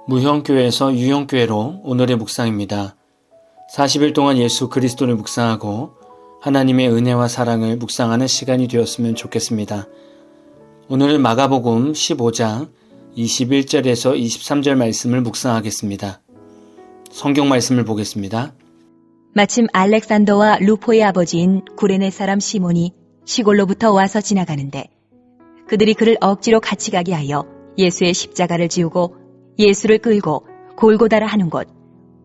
무형교회에서 유형교회로 오늘의 묵상입니다. 40일 동안 예수 그리스도를 묵상하고 하나님의 은혜와 사랑을 묵상하는 시간이 되었으면 좋겠습니다. 오늘은 마가복음 15장 21절에서 23절 말씀을 묵상하겠습니다. 성경 말씀을 보겠습니다. 마침 알렉산더와 루포의 아버지인 구레네 사람 시몬이 시골로부터 와서 지나가는데 그들이 그를 억지로 같이 가게 하여 예수의 십자가를 지우고 예수를 끌고 골고다라 하는 곳,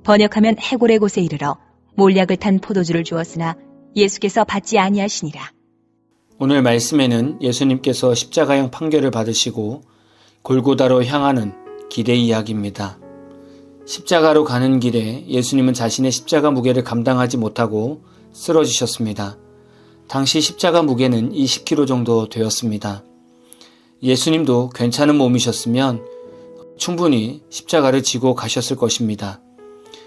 번역하면 해골의 곳에 이르러 몰약을 탄 포도주를 주었으나 예수께서 받지 아니하시니라. 오늘 말씀에는 예수님께서 십자가형 판결을 받으시고 골고다로 향하는 길의 이야기입니다. 십자가로 가는 길에 예수님은 자신의 십자가 무게를 감당하지 못하고 쓰러지셨습니다. 당시 십자가 무게는 20kg 정도 되었습니다. 예수님도 괜찮은 몸이셨으면 충분히 십자가를 지고 가셨을 것입니다.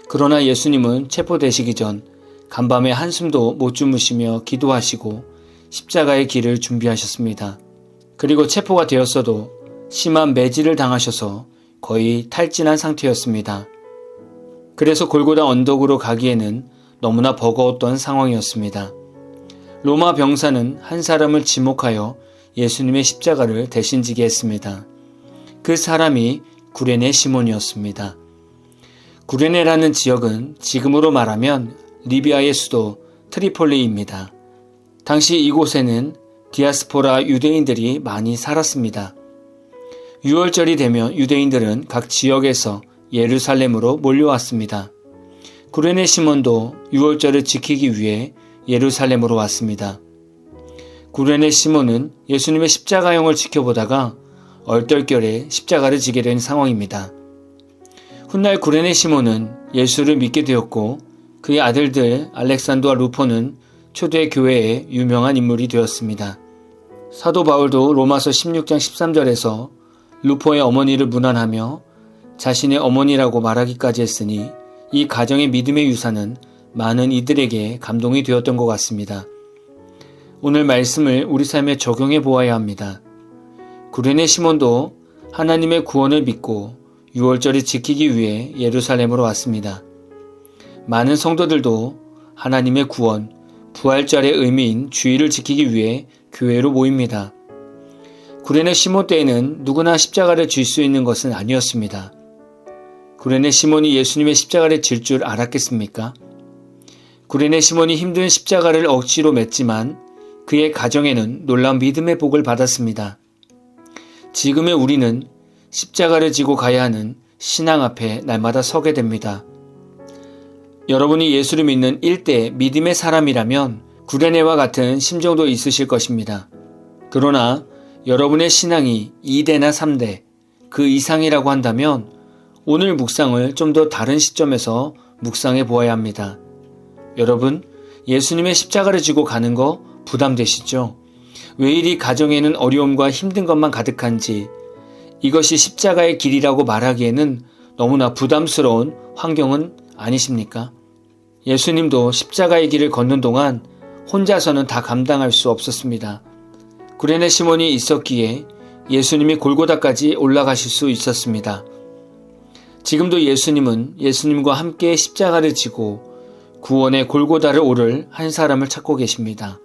그러나 예수님은 체포되시기 전 간밤에 한숨도 못 주무시며 기도하시고 십자가의 길을 준비하셨습니다. 그리고 체포가 되었어도 심한 매질을 당하셔서 거의 탈진한 상태였습니다. 그래서 골고다 언덕으로 가기에는 너무나 버거웠던 상황이었습니다. 로마 병사는 한 사람을 지목하여 예수님의 십자가를 대신 지게 했습니다. 그 사람이 구레네 시몬이었습니다. 구레네라는 지역은 지금으로 말하면 리비아의 수도 트리폴리입니다. 당시 이곳에는 디아스포라 유대인들이 많이 살았습니다. 6월절이 되면 유대인들은 각 지역에서 예루살렘으로 몰려왔습니다. 구레네 시몬도 6월절을 지키기 위해 예루살렘으로 왔습니다. 구레네 시몬은 예수님의 십자가형을 지켜보다가 얼떨결에 십자가를 지게 된 상황입니다. 훗날 구레네 시몬은 예수를 믿게 되었고 그의 아들들 알렉산더와 루포는 초대 교회의 유명한 인물이 되었습니다. 사도 바울도 로마서 16장 13절에서 루포의 어머니를 문안하며 자신의 어머니라고 말하기까지 했으니 이 가정의 믿음의 유산은 많은 이들에게 감동이 되었던 것 같습니다. 오늘 말씀을 우리 삶에 적용해 보아야 합니다. 구레네 시몬도 하나님의 구원을 믿고 유월절을 지키기 위해 예루살렘으로 왔습니다. 많은 성도들도 하나님의 구원, 부활절의 의미인 주일을 지키기 위해 교회로 모입니다. 구레네 시몬 때에는 누구나 십자가를 질 수 있는 것은 아니었습니다. 구레네 시몬이 예수님의 십자가를 질 줄 알았겠습니까? 구레네 시몬이 힘든 십자가를 억지로 맸지만 그의 가정에는 놀라운 믿음의 복을 받았습니다. 지금의 우리는 십자가를 지고 가야 하는 신앙 앞에 날마다 서게 됩니다. 여러분이 예수를 믿는 1대 믿음의 사람이라면 구레네와 같은 심정도 있으실 것입니다. 그러나 여러분의 신앙이 2대나 3대, 그 이상이라고 한다면 오늘 묵상을 좀 더 다른 시점에서 묵상해 보아야 합니다. 여러분, 예수님의 십자가를 지고 가는 거 부담되시죠? 왜 이리 가정에는 어려움과 힘든 것만 가득한지 이것이 십자가의 길이라고 말하기에는 너무나 부담스러운 환경은 아니십니까? 예수님도 십자가의 길을 걷는 동안 혼자서는 다 감당할 수 없었습니다. 구레네 시몬이 있었기에 예수님이 골고다까지 올라가실 수 있었습니다. 지금도 예수님은 예수님과 함께 십자가를 지고 구원의 골고다를 오를 한 사람을 찾고 계십니다.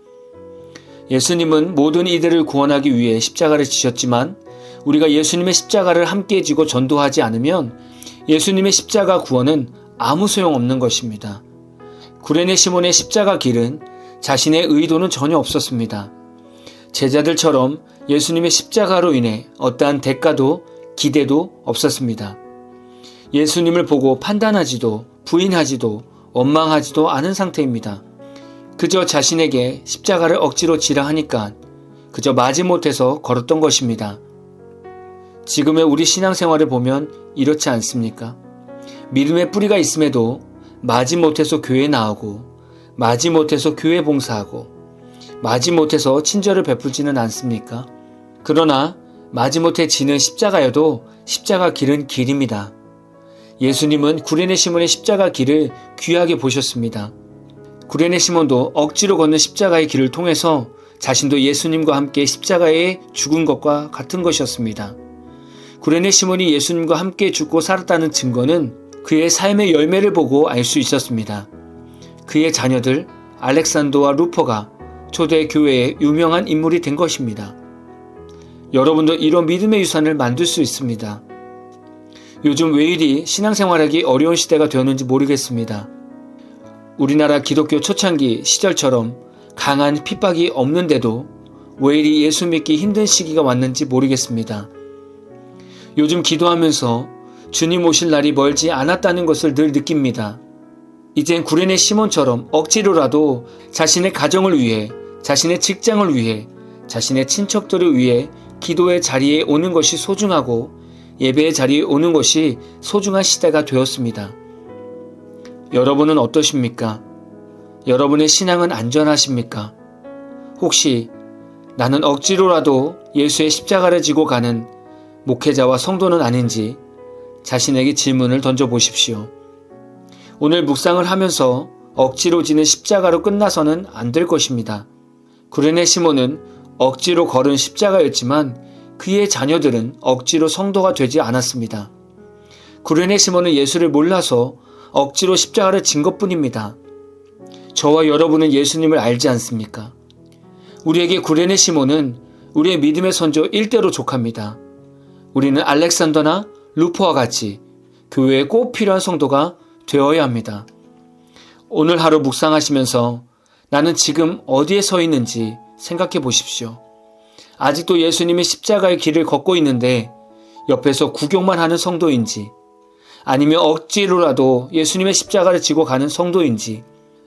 예수님은 모든 이들을 구원하기 위해 십자가를 지셨지만 우리가 예수님의 십자가를 함께 지고 전도하지 않으면 예수님의 십자가 구원은 아무 소용없는 것입니다. 구레네 시몬의 십자가 길은 자신의 의도는 전혀 없었습니다. 제자들처럼 예수님의 십자가로 인해 어떠한 대가도 기대도 없었습니다. 예수님을 보고 판단하지도 부인하지도 원망하지도 않은 상태입니다. 그저 자신에게 십자가를 억지로 지라 하니까 그저 마지못해서 걸었던 것입니다. 지금의 우리 신앙생활을 보면 이렇지 않습니까? 믿음의 뿌리가 있음에도 마지못해서 교회에 나오고 마지못해서 교회 봉사하고 마지못해서 친절을 베풀지는 않습니까? 그러나 마지못해 지는 십자가여도 십자가 길은 길입니다. 예수님은 구레네 시몬의 십자가 길을 귀하게 보셨습니다. 구레네 시몬도 억지로 걷는 십자가의 길을 통해서 자신도 예수님과 함께 십자가에 죽은 것과 같은 것이었습니다. 구레네 시몬이 예수님과 함께 죽고 살았다는 증거는 그의 삶의 열매를 보고 알 수 있었습니다. 그의 자녀들 알렉산더와 루포가 초대 교회의 유명한 인물이 된 것입니다. 여러분도 이런 믿음의 유산을 만들 수 있습니다. 요즘 왜 이리 신앙생활하기 어려운 시대가 되었는지 모르겠습니다. 우리나라 기독교 초창기 시절처럼 강한 핍박이 없는데도 왜 이리 예수 믿기 힘든 시기가 왔는지 모르겠습니다. 요즘 기도하면서 주님 오실 날이 멀지 않았다는 것을 늘 느낍니다. 이젠 구레네 시몬처럼 억지로라도 자신의 가정을 위해, 자신의 직장을 위해, 자신의 친척들을 위해 기도의 자리에 오는 것이 소중하고 예배의 자리에 오는 것이 소중한 시대가 되었습니다. 여러분은 어떠십니까? 여러분의 신앙은 안전하십니까? 혹시 나는 억지로라도 예수의 십자가를 지고 가는 목회자와 성도는 아닌지 자신에게 질문을 던져보십시오. 오늘 묵상을 하면서 억지로 지는 십자가로 끝나서는 안 될 것입니다. 구레네 시몬은 억지로 걸은 십자가였지만 그의 자녀들은 억지로 성도가 되지 않았습니다. 구레네 시몬은 예수를 몰라서 억지로 십자가를 진 것뿐입니다. 저와 여러분은 예수님을 알지 않습니까? 우리에게 구레네 시몬은 우리의 믿음의 선조 1대로 족합니다. 우리는 알렉산더나 루포와 같이 교회에 꼭 필요한 성도가 되어야 합니다. 오늘 하루 묵상하시면서 나는 지금 어디에 서 있는지 생각해 보십시오. 아직도 예수님의 십자가의 길을 걷고 있는데 옆에서 구경만 하는 성도인지, 아니면 억지로라도 예수님의 십자가를 지고 가는 성도인지,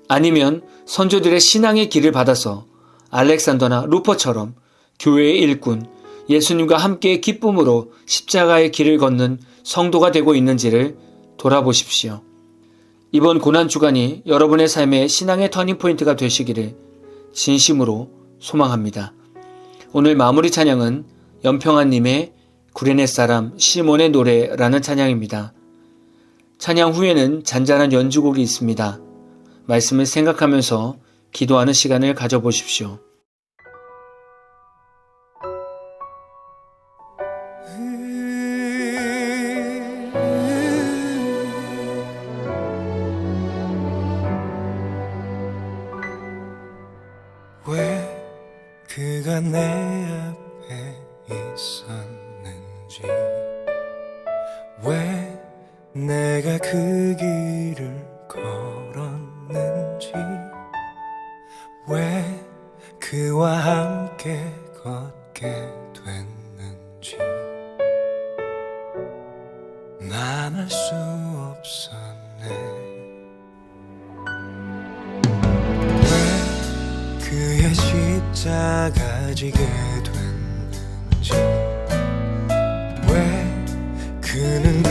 아니면 선조들의 신앙의 길을 받아서 알렉산더나 루포처럼 교회의 일꾼, 예수님과 함께 기쁨으로 십자가의 길을 걷는 성도가 되고 있는지를 돌아보십시오. 이번 고난주간이 여러분의 삶의 신앙의 터닝포인트가 되시기를 진심으로 소망합니다. 오늘 마무리 찬양은 연평안님의 구레네 사람 시몬의 노래라는 찬양입니다. 찬양 후에는 잔잔한 연주곡이 있습니다. 말씀을 생각하면서 기도하는 시간을 가져보십시오. 왜 그가 내 앞에 있었는지, 왜 내가 그 길을 걸었는지, 왜 그와 함께 걷게 됐는지 난 알 수 없었네. 그의 십자가 지게 됐는지, 왜 그는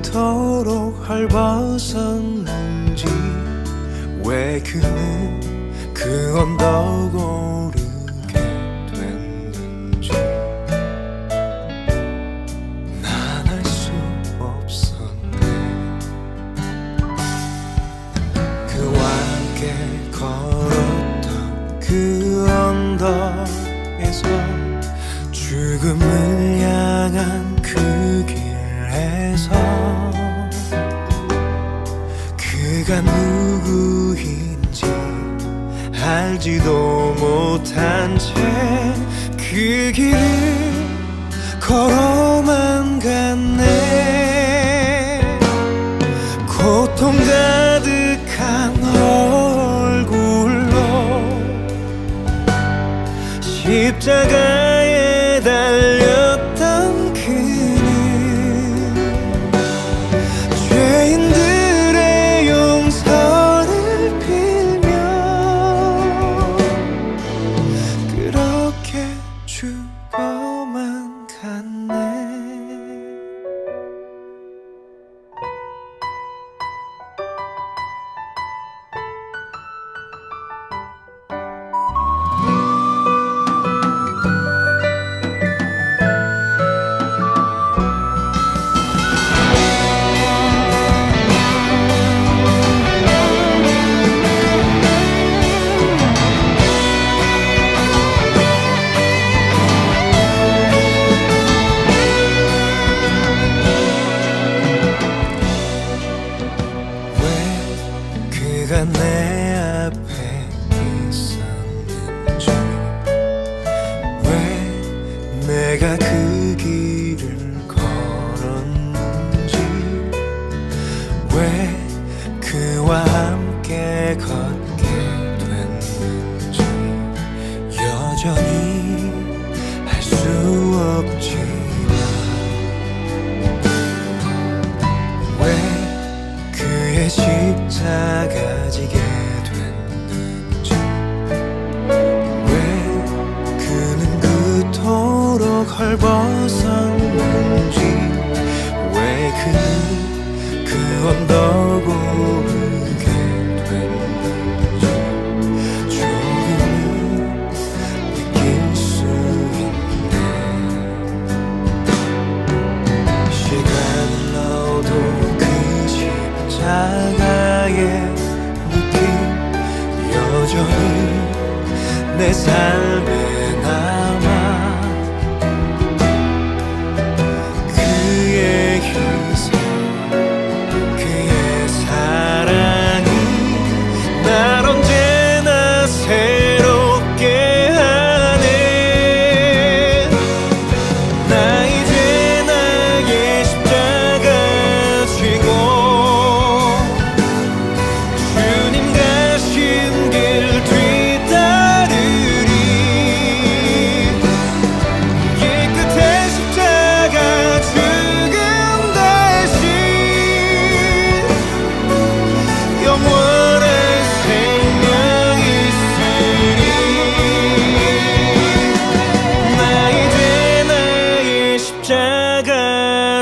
그토록 헐벗었는지, 왜 그는 그 언덕 오르게 됐는지 난 알 수 없었네. 그와 함께 걸었던 그 언덕에서 죽음을 향한 그 길에서 그가 누구인지 알지도 못한 채 그 길을 걸어만 갔네. 고통 가득한 얼굴로 십자가에 달렸던 그는 죄인들의 용서를 빌며 그렇게 죽어만 갔네. 여전히 할 수 없지만 왜 그의 십자가 지게 됐는지, 왜 그는 그토록 헐벗었는지, 왜 그는 그 언덕 오르게 됐는지 조금은 느낄 수 있네. 시간을 넣어도 그 십자가의 느낌 여전히 내 삶에 남아. 그의 희생, 그의 사랑이 날 언제나 새롭게 하네. 나 이제 나의 십자가 지고 주님 가신 길 뒤따르리. 이 끝에 십자가 죽음 대신 영원한 생명 있으리. 나 이제 나의 십자가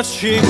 지고